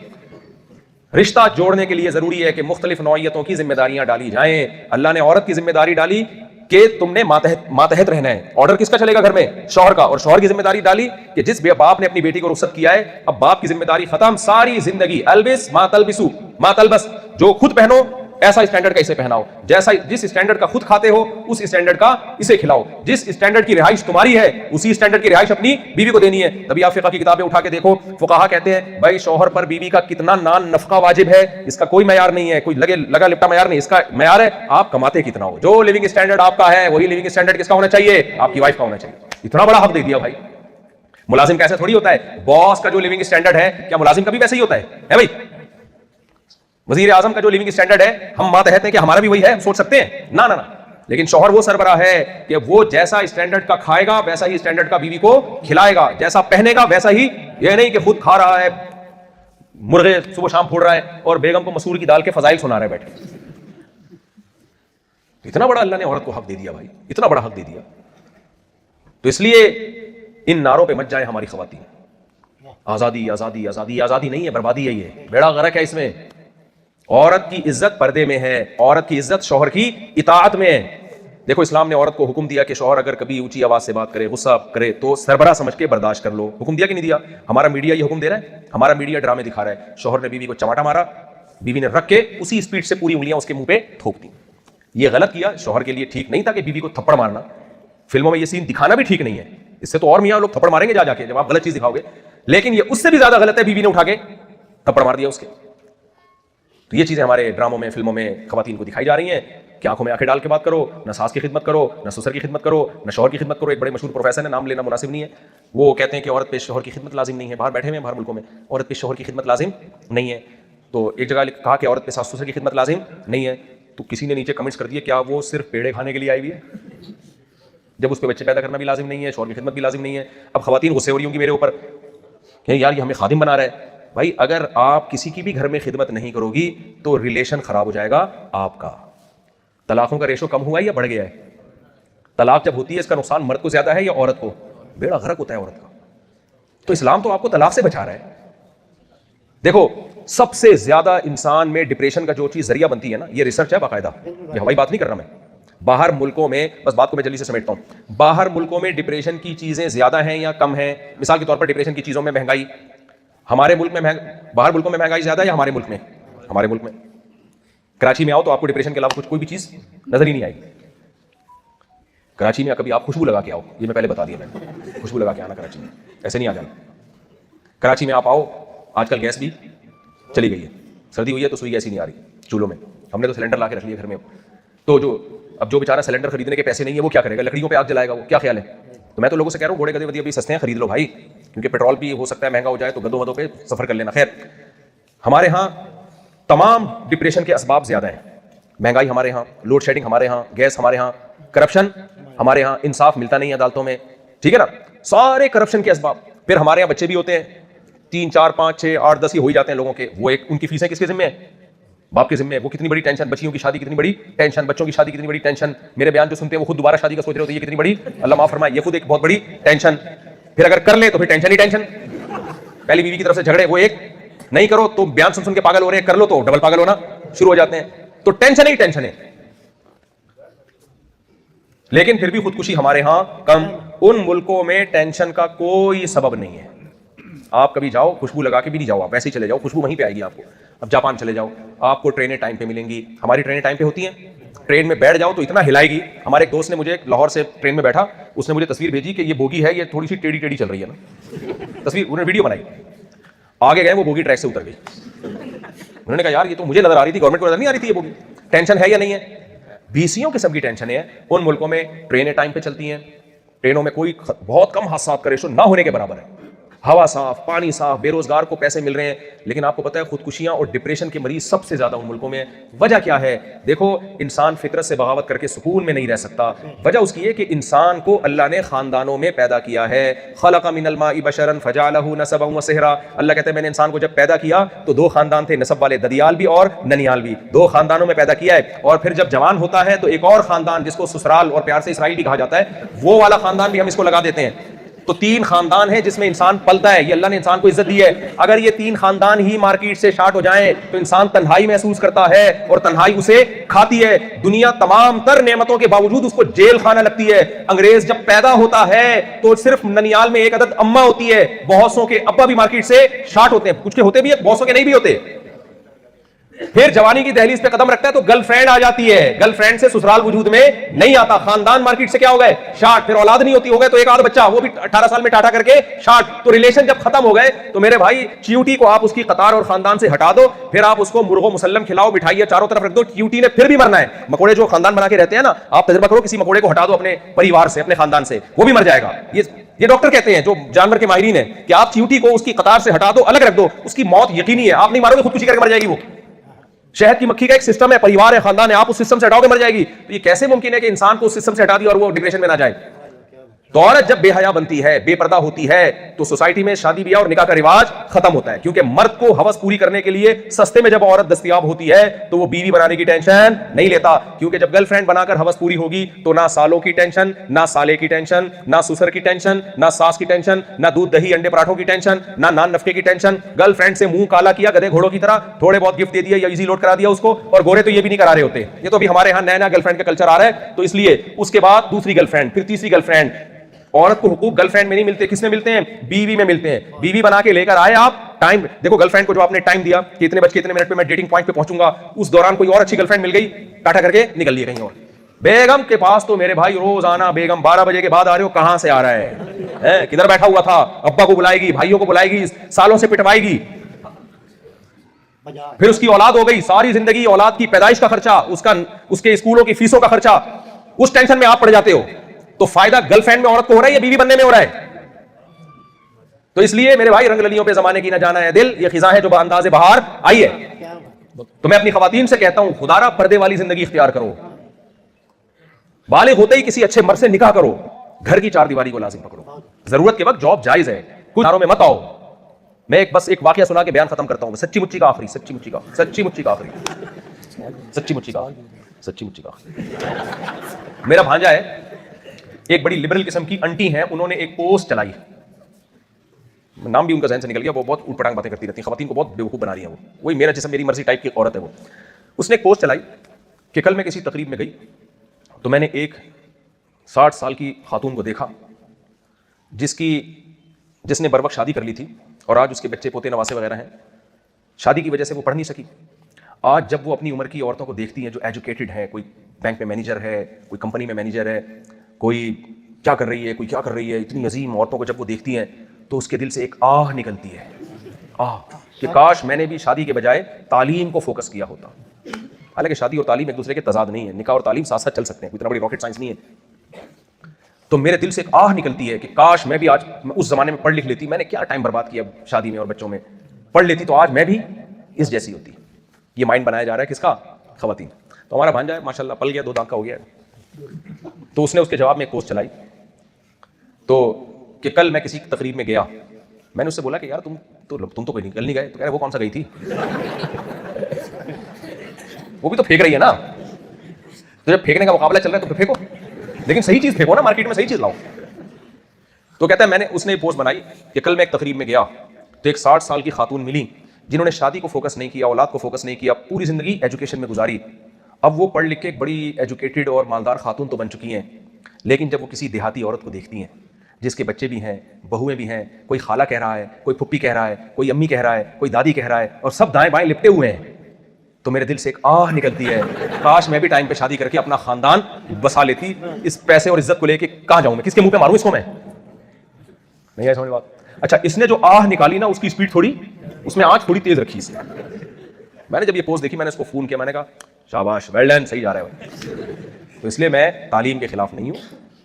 रिश्ता जोड़ने के लिए जरूरी है कि मुख्तलिफ नौइयतों की जिम्मेदारियां डाली जाएं। अल्लाह ने औरत की जिम्मेदारी डाली कि तुमने मातहत रहना है। ऑर्डर किसका चलेगा घर में, शौहर का। और शौहर की जिम्मेदारी डाली कि जिस बाप ने अपनी बेटी को रुखसत किया है, अब बाप की जिम्मेदारी खत्म, सारी जिंदगी अलबिस मा तलबिसु मा तलबस, जो खुद पहनो ऐसा स्टैंडर्ड का इसे पहनाओ, जैसा जिस स्टैंडर्ड का खुद खाते हो उस स्टैंडर्ड का इसे खिलाओ, जिस स्टैंडर्ड की रिहाइश तुम्हारी है उसी स्टैंडर्ड की रिहाइश अपनी बीवी को देनी है। तभी आप फिक़ह की किताबें उठा के देखो, फुक़हा कहते हैं भाई शौहर पर बीवी का कितना नान नफका वाजिब है, इसका कोई मयार नहीं है, कोई लगा लिपटा मयार नहीं, इसका मयार है आप कमाते कितना हो। जो लिविंग स्टैंडर्ड आपका है वही लिविंग स्टैंडर्ड किसका होना चाहिए, आपकी वाइफ का होना चाहिए। इतना बड़ा हक दे दिया भाई। मुलाजिम का ऐसा थोड़ी होता है, बॉस का जो लिविंग स्टैंडर्ड है क्या मुलाजिम का भी वैसे ही होता है भाई। वजीर आजम का जो लिविंग स्टैंडर्ड है हम मातहत हैं कि हमारा भी वही है, हम सोच सकते हैं ना ना ना। लेकिन शौहर वो सरबराह है कि वो जैसा स्टैंडर्ड का खाएगा वैसा ही स्टैंडर्ड का बीवी को खिलाएगा, जैसा पहनेगा वैसा ही। ये नहीं कि खुद खा रहा है, मुर्गे सुबह शाम फोड़ रहा है और बेगम को मसूर की दाल के फजाइल सुना रहा है बैठे। इतना बड़ा अल्लाह ने औरत को हक दे दिया भाई, इतना बड़ा हक दे दिया। तो इसलिए इन नारों पे मत जाए हमारी खवातीन। आजादी आजादी आजादी, आजादी नहीं है, बर्बादी है। ये बेड़ा गर्क है इसमें। औरत की इज्जत पर्दे में है, औरत की इज्जत शौहर की इताअत में है। देखो इस्लाम ने औरत को हुक्म दिया कि शौहर अगर कभी ऊंची आवाज से बात करे, गुस्सा करे तो सरबराह समझ के बर्दाश्त कर लो। हुक्म दिया कि नहीं दिया। हमारा मीडिया ये हुक्म दे रहा है, हमारा मीडिया ड्रामे दिखा रहा है। शौहर ने बीवी को चमाटा मारा, बीवी ने रख के उसी स्पीड से पूरी उंगलियां उसके मुंह पे थोप दी। ये गलत किया, शौहर के लिए ठीक नहीं था कि बीवी को थप्पड़ मारना। फिल्मों में ये सीन दिखाना भी ठीक नहीं है, इससे तो और मियां लोग थप्पड़ मारेंगे जा जाके जब आप गलत चीज दिखाओगे। लेकिन ये उससे भी ज्यादा गलत है, बीवी ने उठा के थप्पड़ मार दिया उसके। तो ये चीजें हमारे ड्रामों में, फिल्मों में खवातीन को दिखाई जा रही हैं कि आंखों में आंखें डाल के बात करो, न सास की खिदमत करो, न ससुर की खिदमत करो, न शौहर की खिदमत करो। एक बड़े मशहूर प्रोफेसर है, नाम लेना मुनासिब नहीं है, वो कहते हैं कि औरत पे शौहर की खिदमत लाजिम नहीं है। बाहर बैठे हुए हैं बाहर मुल्कों में, औरत पे शौहर की खिदमत लाजिम नहीं है। तो एक जगह कहा कि औरत पे सास ससुर की खिदमत लाजिम नहीं है, तो किसी ने नीचे कमेंट्स कर दिए क्या वो सिर्फ पेड़े खाने के लिए आई हुई है, जब उस पर बच्चे पैदा करना भी लाजिम नहीं है, शौहर की खिदमत भी लाजिम नहीं है। अब खवातीन गुस्से हो रही होंगी मेरे ऊपर कि यार ये हमें खादिम बना रहा है। भाई अगर आप किसी की भी घर में खिदमत नहीं करोगी तो रिलेशन खराब हो जाएगा आपका। तलाकों का रेशो कम हुआ है या बढ़ गया है? तलाक जब होती है इसका नुकसान मर्द को ज्यादा है या औरत को? बेड़ा गर्क होता है औरत का। तो इस्लाम तो आपको तलाक से बचा रहा है। देखो सबसे ज्यादा इंसान में डिप्रेशन का जो चीज जरिया बनती है ना, ये रिसर्च है बाकायदा, ये हवाई बात नहीं कर रहा मैं। बाहर मुल्कों में, बस बात को मैं जल्दी से समेटता हूं, बाहर मुल्कों में डिप्रेशन की चीजें ज्यादा हैं या कम हैं? मिसाल के तौर पर डिप्रेशन की चीजों में महंगाई, हमारे मुल्क में बाहर मुल्कों में महंगाई ज्यादा है या हमारे मुल्क में? हमारे मुल्क में। कराची में आओ तो आपको डिप्रेशन के अलावा कुछ कोई भी चीज नजर ही नहीं आएगी। कराची में कभी आप खुशबू लगा के आओ, ये मैं पहले बता दिया मैंने, खुशबू लगा के आना कराची में, ऐसे नहीं आ जाना। कराची में आप आओ, आजकल गैस भी चली गई है, सर्दी हुई है तो सुई गैस ही नहीं आ रही चूल्हों में। हमने तो सिलेंडर ला के रख लिया घर में। तो अब जो बेचारा सिलेंडर खरीदने के पैसे नहीं है वो क्या करेगा? लकड़ियों पे आग जलाएगा वो, क्या ख्याल है? तो मैं तो लोगों से कह रहा हूँ घोड़े गधे अभी सस्ते हैं, खरीद लो भाई, क्योंकि पेट्रोल भी हो सकता है महंगा हो जाए, तो गधों वधों पे सफर कर लेना। खैर हमारे यहाँ तमाम डिप्रेशन के असबाब ज्यादा हैं। महंगाई हमारे यहाँ, लोड शेडिंग हमारे यहाँ, गैस हमारे यहाँ, करप्शन हमारे यहाँ, इंसाफ मिलता नहीं है अदालतों में, ठीक है ना, सारे करप्शन के असबाब। फिर हमारे यहाँ बच्चे भी होते हैं, 3 4 5 6 8 10 ही हो ही जाते हैं लोगों के। वो एक उनकी फीसें किसके जिम्मे है? बाप के जिम्मे। वो कितनी बड़ी टेंशन, बच्चियों की शादी कितनी बड़ी टेंशन, बच्चों की शादी कितनी बड़ी टेंशन। मेरे बयान जो सुनते हैं वो खुद दोबारा शादी का सोच रहे होते हैं, ये कितनी बड़ी, अल्लाह माफ फरमाए, ये खुद एक बहुत बड़ी टेंशन। फिर अगर कर ले तो फिर टेंशन ही टेंशन। पहली बीवी की तरफ से झगड़े, वो एक, नहीं करो तो बयान सुन सुन के पागल हो रहे हैं, कर लो तो डबल पागल होना शुरू हो जाते हैं। तो टेंशन ही टेंशन है। लेकिन फिर भी खुदकुशी हमारे यहाँ कम। उन मुल्कों में टेंशन का कोई सबब नहीं है। आप कभी जाओ, खुशबू लगा के भी नहीं जाओ, आप वैसे ही चले जाओ, खुशबू वहीं पे आएगी आपको। अब जापान चले जाओ, आपको ट्रेनें टाइम पे मिलेंगी। हमारी ट्रेनें टाइम पे होती हैं। ट्रेन में बैठ जाओ तो इतना हिलाएगी। हमारे एक दोस्त ने मुझे लाहौर से ट्रेन में बैठा, उसने मुझे तस्वीर भेजी कि ये बोगी है, ये थोड़ी सी टेढ़ी टेढ़ी चल रही है ना। तस्वीर उन्होंने वीडियो बनाई। आगे गए, वो बोगी ट्रैक से उतर गई। उन्होंने कहा यार ये तो मुझे नजर आ रही थी, गवर्नमेंट को नजर नहीं आ रही थी ये बोगी। टेंशन है या नहीं है? बीसियों किस्म की टेंशन है। उन मुल्कों में ट्रेनें टाइम पे चलती हैं, ट्रेनों में कोई बहुत कम हादसा का रेशो ना होने के बराबर है। हवा साफ, पानी साफ, बेरोजगार को पैसे मिल रहे हैं। लेकिन आपको पता है खुदकुशियां और डिप्रेशन के मरीज सबसे ज्यादा उन मुल्कों में। वजह क्या है? देखो, इंसान फितरत से बगावत करके सुकून में नहीं रह सकता। वजह उसकी है कि इंसान को अल्लाह ने खानदानों में पैदा किया है। खलक़ मिनल माई बशरन फजअलहु नसबन व सिहरा। अल्लाह कहते हैं मैंने इंसान को जब पैदा किया तो दो खानदान थे, नसब वाले, ददियाल भी और ननियाल भी, दो खानदानों में पैदा किया है। और फिर जब जवान होता है तो एक और खानदान जिसको ससुराल और प्यार से इसराइल भी कहा जाता है, वो वाला खानदान भी हम इसको लगा देते हैं। तो तीन खानदान है जिसमें इंसान पलता है। ये अल्लाह ने इंसान को इज्जत दी है। अगर ये तीन खानदान ही मार्केट से शार्ट हो जाएं तो इंसान तन्हाई महसूस करता है और तन्हाई उसे खाती है। दुनिया तमाम तर नेमतों के बावजूद उसको जेल खाना लगती है। अंग्रेज जब पैदा होता है तो सिर्फ ननियाल में एक अदद अम्मा होती है। बहुतों के अब्बा भी मार्केट से शार्ट होते हैं, कुछ के होते भी है, बहुतों के नहीं भी होते। फिर जवानी की दहलीज पे कदम रखता है तो गर्लफ्रेंड आ जाती है। गर्लफ्रेंड से ससुराल वजूद में नहीं आता। खानदान मार्केट से क्या हो गए? शार्ट। फिर औलाद नहीं होती, हो गए तो एक आध बच्चा, वो भी 18 साल में टाटा करके शार्ट। तो रिलेशन जब खत्म हो गए तो मेरे भाई च्यूटी को आप उसकी कतार और खानदान से हटा दो, फिर आप उसको मुर्गो मुसल्लम खिलाओ, मिठाइयां चारों तरफ रख दो, च्यूटी ने फिर भी मरना है। मकोड़े जो खानदान बना के रहते हैं ना, आप तजुर्बा करो, किसी मकोड़े को हटा दो अपने परिवार से, अपने खानदान से, वो भी मर जाएगा। ये डॉक्टर कहते हैं जो जानवर के माहिरीन है कि आप च्यूटी को उसकी कतार से हटा दो, अलग रख दो, उसकी मौत यकीनी है। आप नहीं मारोगे, खुदकुशी करके मर जाएगी वो। शहद की मक्खी का एक सिस्टम है, परिवार है, खानदान है, आप उस सिस्टम से हटाओगे मर जाएगी। तो ये कैसे मुमकिन है कि इंसान को उस सिस्टम से हटा दिया और वो डिप्रेशन में ना जाए? तो औरत जब बेहया बनती है, बेपर्दा होती है, तो सोसाइटी में शादी ब्याह और निकाह का रिवाज खत्म होता है। क्योंकि मर्द को हवस पूरी करने के लिए सस्ते में जब औरत दस्तयाब होती है तो वो बीवी बनाने की टेंशन नहीं लेता। क्योंकि जब गर्लफ्रेंड बनाकर हवस पूरी होगी तो ना सालों की टेंशन, ना साले की टेंशन, ना सुसर की टेंशन, ना सास की टेंशन, ना दूध दही अंडे पराठों की टेंशन, ना नान नफके की टेंशन। गर्लफ्रेंड से मुंह काला किया गधे घोड़ों की तरह, थोड़े बहुत गिफ्ट दे दिया या इजी लोड करा दिया उसको, और गोरे तो ये भी नहीं करा रहे होते। ये तो अभी हमारे यहाँ नया नया गर्लफ्रेंड का कल्चर आ रहा है। तो इसलिए उसके बाद दूसरी गर्लफ्रेंड, फिर तीसरी गर्लफ्रेंड। औरत को हुकूक गर्लफ्रेंड में नहीं मिलते, किसमें मिलते हैं? बीवी में मिलते हैं। बीवी बना के लेकर आए आप, टाइम देखो, गर्लफ्रेंड को जो आपने टाइम दिया कि इतने बज के इतने मिनट पे मैं डेटिंग पॉइंट पे पहुंचूंगा, उस दौरान कोई और अच्छी गर्लफ्रेंड मिल गई, टाटा करके निकल लिए कहीं और। बेगम के पास तो मेरे भाई रोज आना, बेगम 12 बजे के बाद आ रहे हो, कहां से आ रहा है? किधर बैठा हुआ था? अब्बा को बुलाएगी, भाइयों को बुलाएगी, सालों से पिटवाएगी। फिर उसकी औलाद हो गई, सारी जिंदगी औलाद की पैदाइश का खर्चा, उसके स्कूलों की फीसों का खर्चा, उस टेंशन में आप पड़ जाते हो। तो फायदा गर्लफ्रेंड में औरत को हो रहा है या बीवी बनने में हो रहा है? तो इसलिए मेरे भाई, रंगललियों पे जमाने की ना जाना है दिल, ये खिजा है जो बांदाज़े बहार आई है। तो मैं अपनी खवातीन से कहता हूं, खुदारा पर्दे वाली जिंदगी इख्तियार करो, बालिग होते ही किसी अच्छे मर्द से निकाह करो, घर की चारदीवारी को लाजिम पकड़ो, जरूरत के वक्त जॉब जायज है, कुछ दारों में मत आओ। मैं बस एक वाकया सुना के बयान खत्म करता हूं। सच्ची मुच्ची का आखिरी, सच्ची मुच्ची का आखिरी, सच्ची मुच्ची का आखिरी। मेरा भांजा है, एक बड़ी लिबरल किस्म की आंटी है, उन्होंने एक पोस्ट चलाई, नाम भी उनका ज़हन से निकल गया, वो बहुत उटपटांग बातें करती रहती हैं, खवातीन को बहुत बेवकूफ़ बना रही है। वो वही मेरा जिसम मेरी मर्जी टाइप की औरत है वो। उसने एक पोस्ट चलाई कि कल मैं किसी तकरीब में गई तो मैंने एक 60 साल की खातून को देखा जिसने बर वक्त शादी कर ली थी और आज उसके बच्चे पोते नवासे वगैरह हैं। शादी की वजह से वो पढ़ नहीं सकी। आज जब वो अपनी उम्र की औरतों को देखती हैं जो एजुकेटेड है, कोई बैंक में मैनेजर है, कोई कंपनी में मैनेजर है, कोई क्या कर रही है, कोई क्या कर रही है, इतनी अजीम औरतों को जब वो देखती हैं तो उसके दिल से एक आह निकलती है, आह कि काश मैंने भी शादी के बजाय तालीम को फोकस किया होता। हालांकि शादी और तालीम एक दूसरे के तजाद नहीं है, निकाह और तालीम साथ साथ चल सकते हैं, इतना बड़ी रॉकेट साइंस नहीं है। तो मेरे दिल से एक आह निकलती है कि काश मैं भी आज उस जमाने में पढ़ लिख लेती, मैंने क्या टाइम बर्बाद किया शादी में और बच्चों में, पढ़ लेती तो आज मैं भी इस जैसी होती। ये माइंड बनाया जा रहा है किसका? खवातीन। तो हमारा भांजा है माशाल्लाह, पल गया, 2 दांत का हो गया। तो उसने उसके जवाब में एक पोस्ट चलाई तो कि कल मैं किसी तकरीब में गया, मैंने उससे बोला कि यार तुम तो कोई निकल नहीं गए। तो कह रहे वो कौन सा गई थी? वो भी तो फेंक रही है ना, तो जब फेंकने का मुकाबला चल रहा है तो फेंको, लेकिन सही चीज फेंको ना, मार्केट में सही चीज लाओ। तो कहता है उसने पोस्ट बनाई कि कल मैं एक तकरीब में गया तो एक 60 साल की खातून मिली जिन्होंने शादी को फोकस नहीं किया, औलाद को फोकस नहीं किया, पूरी जिंदगी एजुकेशन में गुजारी। अब वो पढ़ लिख के एक बड़ी एजुकेटेड और मालदार खातून तो बन चुकी हैं, लेकिन जब वो किसी देहाती औरत को देखती हैं जिसके बच्चे भी हैं, बहुएं भी हैं, कोई खाला कह रहा है, कोई फुप्पी कह रहा है, कोई अम्मी कह रहा है, कोई दादी कह रहा है, और सब दाएं बाएं लिपटे हुए हैं, तो मेरे दिल से एक आह निकलती है, काश मैं भी टाइम पे शादी करके अपना खानदान बसा लेती। इस पैसे और इज्जत को लेके कहां जाऊं मैं, किसके मुंह पे मारूं इसको मैं? नहीं है समझ बात? अच्छा, इसने जो आह निकाली ना, उसकी स्पीड थोड़ी, उसमें आंच थोड़ी तेज रखी इसने। मैंने जब ये पोस्ट देखी, मैंने इसको फोन किया, मैंने कहा शाबाश, वेल डन, सही जा रहा है। तो इसलिए मैं तालीम के खिलाफ नहीं हूं,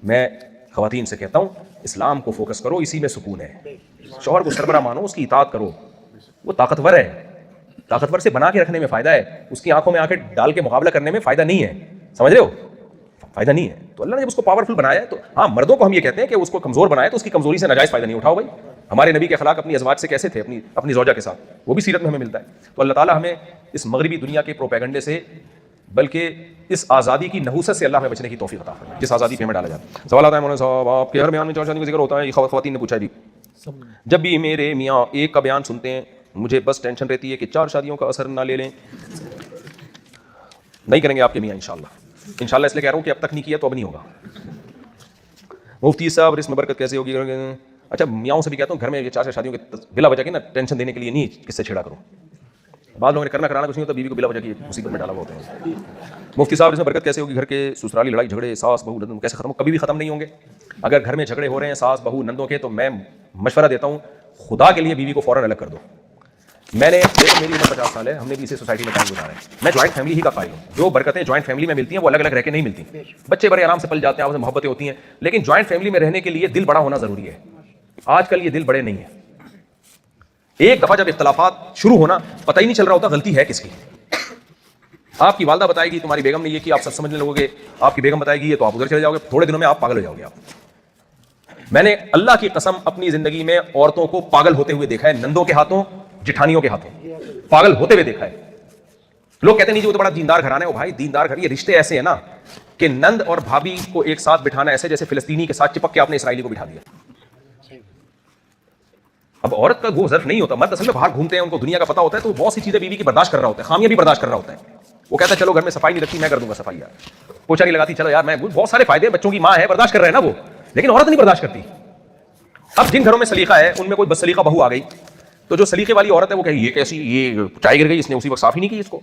मैं खवातीन से कहता हूं इस्लाम को फोकस करो, इसी में सुकून है। शौहर को सरबरा मानो, उसकी इताअत करो, वो ताकतवर है, ताकतवर से बना के रखने में फायदा है, उसकी आंखों में आंखें डाल के मुकाबला करने में फायदा नहीं है, समझ रहे हो? फायदा नहीं है। तो अल्लाह ने जब उसको पावरफुल बनाया है, तो हाँ, मर्दों को हम ये कहते हैं कि उसको कमजोर बनाया, तो उसकी कमजोरी से नाजायज फायदा नहीं उठाओ भाई। हमारे नबी के अखलाक अपनी अज़वाज से कैसे थे, अपनी ज़ौजा के साथ, वो भी सीरत में हमें मिलता है। तो अल्लाह ताला हमें इस मगरिबी दुनिया के प्रोपेगंडे से, बल्कि इस आज़ादी की नहूसत से अल्लाह हमें बचने की तौफीक अता फरमाए, जिस आज़ादी पे हमें डाला जाता है। सवाल आता है मौलाना साहब, आपके हर बयान में 4 शादियों का जिक्र होता है, ये खवातीन ने पूछा है जी। जब भी मेरे मियाँ एक का बयान सुनते हैं, मुझे बस टेंशन रहती है कि 4 शादियों का असर ना ले लें। नहीं करेंगे आपके मियाँ इंशाल्लाह, इंशाल्लाह इसलिए कह रहा हूँ कि अब तक नहीं किया तो अब नहीं होगा। मुफ्ती साहब, रिस्क में बरकत कैसे होगी? अच्छा, मियाँओं से भी कहता हूँ घर में ये 4 शादियों के बिला वजह के ना टेंशन देने के लिए नहीं किससे छेड़ा करो। बाद लोगों ने करना कराना कुछ नहीं होता, बीवी को बिला वजह की मुसीबत में डाला हुआ होता है। मुफ्ती साहब, इसमें बरकत कैसे होगी? घर के ससुराली लड़ाई झगड़े, सास बहू नंदों कैसे खत्म? कभी भी खत्म नहीं होंगे। अगर घर में झगड़े हो रहे हैं सास बहू नंदों के, तो मैं मशवरा देता हूँ, खुदा के लिए बीवी को फौरन अलग कर दो। मेरी उम्र 50 साल है, हमने भी इसी सोसाइटी में टाइम गुजारा है। मैं ज्वाइंट फैमिली ही का कायल हूँ। जो बरकतें ज्वाइंट फैमिली में मिलती हैं वो अलग अलग रह के नहीं मिलती। बच्चे बड़े आराम से पल जाते हैं, आपस में मोहब्बतें होती हैं, लेकिन ज्वाइंट फैमिली में रहने के लिए दिल बड़ा होना जरूरी है। आजकल ये दिल बड़े नहीं है। एक दफा जब इख्तलाफात शुरू होना, पता ही नहीं चल रहा होता गलती है किसकी। आपकी वालदा बताएगी तुम्हारी बेगम ने ये कि आप सब समझने लगोगे, आपकी बेगम बताएगी ये, तो आप उधर चले जाओगे, थोड़े दिनों में आप पागल हो जाओगे। आप मैंने अल्लाह की कसम अपनी जिंदगी में औरतों को पागल होते हुए देखा है, नंदों के हाथों, जिठानियों के हाथों पागल होते हुए देखा है। लोग कहते नहीं जी वो तो बड़ा दीनदार घराना है। ओ भाई, दीनदार घर, ये रिश्ते ऐसे है ना कि नंद और भाभी को एक साथ बिठाना ऐसे जैसे फिलिस्तीनी के साथ चिपक के आपने इसराइली को बिठा दिया। अब औरत का वो ज़र्फ नहीं होता, मर्द असल में बाहर घूमते हैं, उनको दुनिया का पता होता है, तो बहुत सी चीजें बीवी की बर्दाश्त कर रहा होता है, खामियां भी बर्दाश्त कर रहा होता है। वो कहता है चलो घर में सफाई नहीं रखती, मैं कर दूंगा सफाई, यार पोछा नहीं लगाती, चलो यार मैं, बहुत सारे फायदे, बच्चों की माँ है, बर्दाश्त कर रहे हैं ना वो, लेकिन औरत नहीं बर्दाश्त करती। अब जिन घरों में सलीका है उनमें कोई बदसलीका बहू आ गई, तो जो सलीके वाली औरत है वो कहे ये कैसी, ये चाय गिर गई, इसने उसी वक्त साफ ही नहीं की इसको।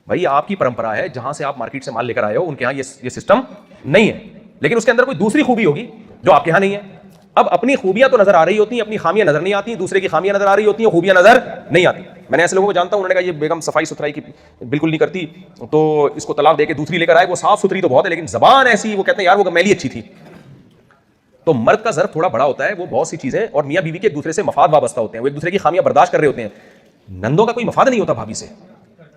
भाई आपकी परंपरा है, जहां से आप मार्केट से माल लेकर आए हो उनके यहाँ ये सिस्टम नहीं है, लेकिन उसके अंदर कोई दूसरी खूबी होगी जो आपके यहाँ नहीं है। अब अपनी खूबियां तो नजर आ रही होती हैं, अपनी खामियां नजर नहीं आती, दूसरे की खामियां नजर आ रही होती हैं, खूबियां नजर नहीं आती। मैंने ऐसे लोगों को जानता हूं, उन्होंने कहा ये बेगम सफाई सुथराई की बिल्कुल नहीं करती, तो इसको तलाक देके दूसरी लेकर आए, वो साफ सुथरी तो बहुत है लेकिन जबान ऐसी, वो कहते हैं यार वो मैली अच्छी थी। तो मर्द का ज़र्फ थोड़ा बड़ा होता है, वो बहुत सी चीजें, और मियाँ बीवी के एक दूसरे से मफाद वाबस्ता होते हैं, वो एक दूसरे की खामियां बर्दाश्त कर रहे होते हैं। नंदों का कोई मफाद नहीं होता भाभी से।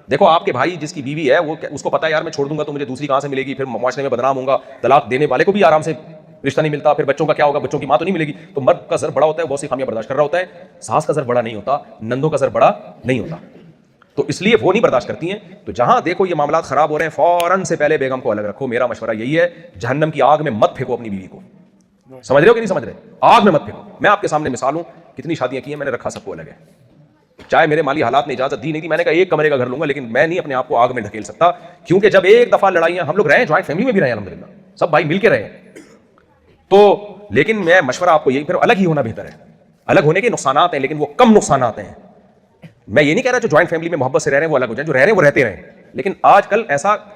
देखो आपके भाई जिसकी बीवी है, वो उसको पता है यार मैं छोड़ दूंगा तो मुझे दूसरी कहां से मिलेगी, फिर मुआशरे में बदनाम होगा, तलाक देने वाले को भी आराम से रिश्ता नहीं मिलता, फिर बच्चों का क्या होगा, बच्चों की मां तो नहीं मिलेगी। तो मर्द का ज़र्फ बड़ा होता है, बहुत सी खामियां बर्दाश्त कर रहा होता है। सास का ज़र्फ बड़ा नहीं होता, नंदों का ज़र्फ बड़ा नहीं होता, तो इसलिए वो नहीं बर्दाश्त करती हैं। तो जहां देखो ये मामला खराब हो रहे हैं, फौरन से पहले बेगम को अलग रखो। मेरा मशवरा यही है, जहन्नम की आग में मत फेंको अपनी बीवी को। समझ रहे हो कि नहीं समझ रहे? आग में मत फेंको। मैं आपके सामने मिसाल हूं, कितनी शादियां की हैं, मैंने रखा सबको अलग है। चाहे मेरे माली हालात ने इजाजत दी नहीं थी, मैंने कहा एक कमरे का घर लूंगा, लेकिन मैं नहीं अपने आप को आग में ढकेल सकता, क्योंकि जब एक दफा लड़ाइयां, हम लोग रहे ज्वाइंट फैमिली में भी रहे अल्हम्दुलिल्लाह, सब भाई मिलके रहे, तो लेकिन मैं मशवरा आपको यही, फिर अलग ही होना बेहतर है। अलग होने के नुकसानात हैं, लेकिन वो कम नुकसानात हैं। मैं ये नहीं कह रहा जो ज्वाइंट फैमिली में मोहब्बत से रह रहे हैं वो अलग हो जाए, जो रह रहे हैं वो रहते रहें, लेकिन आजकल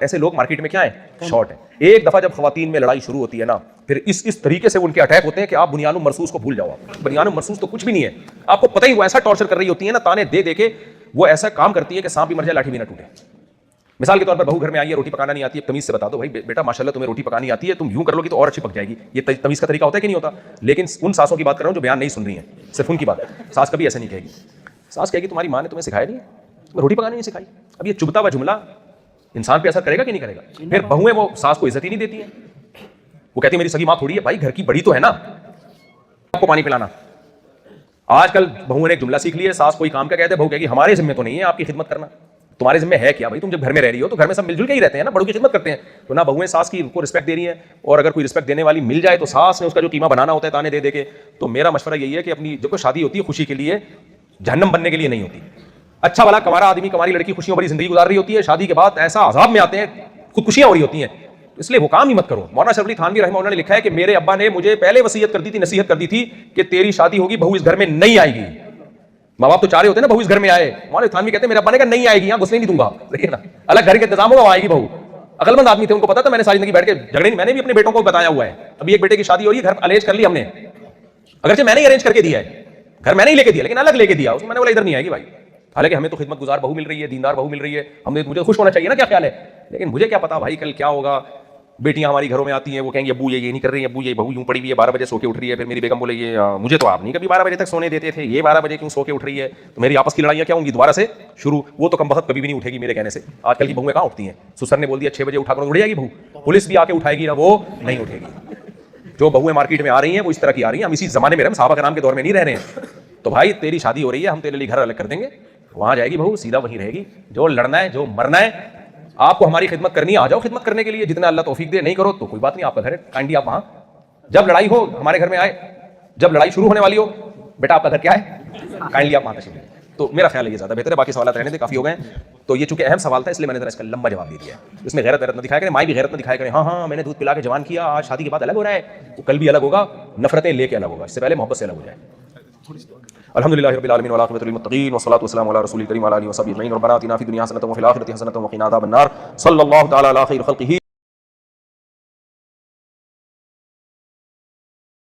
ऐसे लोग मार्केट में क्या है, शॉर्ट है। एक दफा जब खवातीन में लड़ाई शुरू होती है ना, फिर इस तरीके से उनके अटैक होते हैं कि आप बुनियानु मरसूस को भूल जाओ। बुनियानु मरसूस तो कुछ भी नहीं है, आपको पता ही, वो ऐसा टॉर्चर कर रही होती है ना, ताने दे दे के वो ऐसा काम करती है कि सांप भी मर जाए लाठी भी ना टूटे। मिसाल के तौर पर बहू घर में आई है, रोटी पकाना नहीं आती है, तमीज से बता दो भाई बेटा माशाल्लाह तुम्हें रोटी पकानी आती है, तुम यूं कर लोगी तो और अच्छी पक जाएगी। ये तमीज का तरीका होता है कि नहीं होता? लेकिन उन सासों की बात कर रहा हूं जो बयान नहीं सुन रही है, सिर्फ उनकी बात। सास कभी ऐसा नहीं कहेगी। सास कहेगी तुम्हारी माँ ने तुम्हें सिखाया नहीं है, रोटी पकानी नहीं सिखाई। अब ये चुभता हुआ जुमला इंसान पे असर करेगा कि नहीं करेगा? फिर बहुएं वो सास को इज्जत ही नहीं देती है, वो कहती है मेरी सगी माँ थोड़ी है, भाई घर की बड़ी तो है ना, आपको पानी पिलाना। आजकल बहुओं ने एक जुमला सीख लिया है, सास कोई काम का कहते हैं, बहू कहेगी हमारे जिम्मे तो नहीं है आपकी खिदमत करना। तुम्हारे जिम्मे है क्या भाई? तुम जब घर में रह रही हो तो घर में सब मिलजुल के ही रहते हैं ना, बड़ों की खिदमत करते हैं। तो ना बहुएं सास की को रिस्पेक्ट दे रही है, और अगर कोई रिस्पेक्ट देने वाली मिल जाए तो सास ने उसका जो कीमा बनाना होता है ताने दे दे के। तो मेरा मशवरा यही है कि अपनी जो शादी होती है खुशी के लिए, जहन्नम बनने के लिए नहीं होती। अच्छा वाला कमारा आदमी, कमारी लड़की खुशियों भरी जिंदगी गुजार रही होती है, शादी के बाद ऐसा अजाब में आते हैं, खुदकुशियां हो रही होती हैं इसलिए वो काम ही मत करो। मौलाना शरफ अली थानवी रहमतुल्लाह ने लिखा है कि मेरे अब्बा ने मुझे पहले वसीयत कर दी थी, नसीहत कर दी थी कि तेरी शादी होगी, बहू इस घर में नहीं आएगी। माँ बाप तो चाह रहे होते हैं ना बहू इस घर में आए। मौलाना थानवी कहते हैं मेरे अब्बा ने कहा नहीं आएगी, यहाँ घुसने नहीं दूंगा, देखिए ना, अलग घर के इंतजाम होगा, आएगी बहू। अकलमंद आदमी थे, उनको पता था, मैंने सारी जिंदगी बैठ के झगड़े नहीं, मैंने भी अपने बेटों को बताया हुआ है। अभी एक बेटे की शादी हो रही है, घर अरेंज कर ली हमने, अगरचे मैंने ही अरेंज करके दिया है, घर मैंने ही लेके दिया, लेकिन अलग लेके दिया। उसमें मैंने बोला इधर नहीं आएगी भाई। हालांकि हमें तो खिदमत गुजार बहू मिल रही है, दीनदार बहू मिल रही है, हमने मुझे खुश होना चाहिए ना, क्या ख्याल है। लेकिन मुझे क्या पता भाई कल क्या होगा। बेटियां हमारी घरों में आती हैं, वो कहेंगे अब्बू ये नहीं कर रही है, अब्बू ये बहू यूं पड़ी हुई है, 12 बजे सो के उठ रही है। फिर मेरी बेगम बोले ये मुझे तो आप नहीं कभी 12 बजे तक सोने देते थे, ये 12 बजे क्यों सो के उठ रही है। तो मेरी आपस की लड़ाइयां क्या होंगी, दोबारा से शुरू। वो तो कम वक्त कभी भी नहीं उठेगी मेरे कहने से। आजकल की बहुएं कहाँ उठती हैं, सुसर ने बोल दिया 6 बजे उठा कर उठ जाएगी बहू, पुलिस भी आके उठाएगी ना, वो नहीं उठेगी। जो बहुएं मार्केट में आ रही हैं वो इस तरह की आ रही हैं। हम इसी जमाने में, हम साहबा कराम के दौर में नहीं रह रहे हैं। तो भाई तेरी शादी हो रही है, हम तेरे लिए घर अलग कर देंगे, वहां जाएगी बहू, सीधा वहीं रहेगी। जो लड़ना है, जो मरना है, आपको हमारी खिदमत करनी है, आ जाओ खिदमत करने के लिए, जितना अल्लाह तौफीक दे। नहीं करो तो कोई बात नहीं, आपका घर है, काइंडली आप वहां, जब लड़ाई हो हमारे घर में आए, जब लड़ाई शुरू होने वाली हो, बेटा आपका घर क्या है, काइंडली आप वहां तशरीफ लें। तो मेरा ख्याल है ये ज्यादा बेहतर है। बाकी सवाल रहने दे, काफी हो गए। तो ये चूंकि अहम सवाल था इसलिए मैंने जरा इसका लंबा जवाब दे दिया है। इसमें गैरत न दिखाया करें, माई भी गैरत न दिखाया करें। हाँ मैंने दूध पिला के जवान किया, आज शादी के बाद अलग हो रहा है, वो कल भी अलग होगा, नफरतें लेके अलग होगा, इससे पहले मोहब्बत से अलग हो जाए। अल्हम्दुलिल्लाहि रब्बिल आलमीन वल आखिरतु लिल मुत्तकीन वस्सलातु वस्सलामु अला रसूलिल करीम व अला आलिहि व सह्बिहि अजमईन। रब्बना आतिना फिद दुनिया हसनतन व फिल आखिरति हसनतन व क़िना अज़ाबन्नार। सल्लल्लाहु तआला अला खैरि खल्क़िही।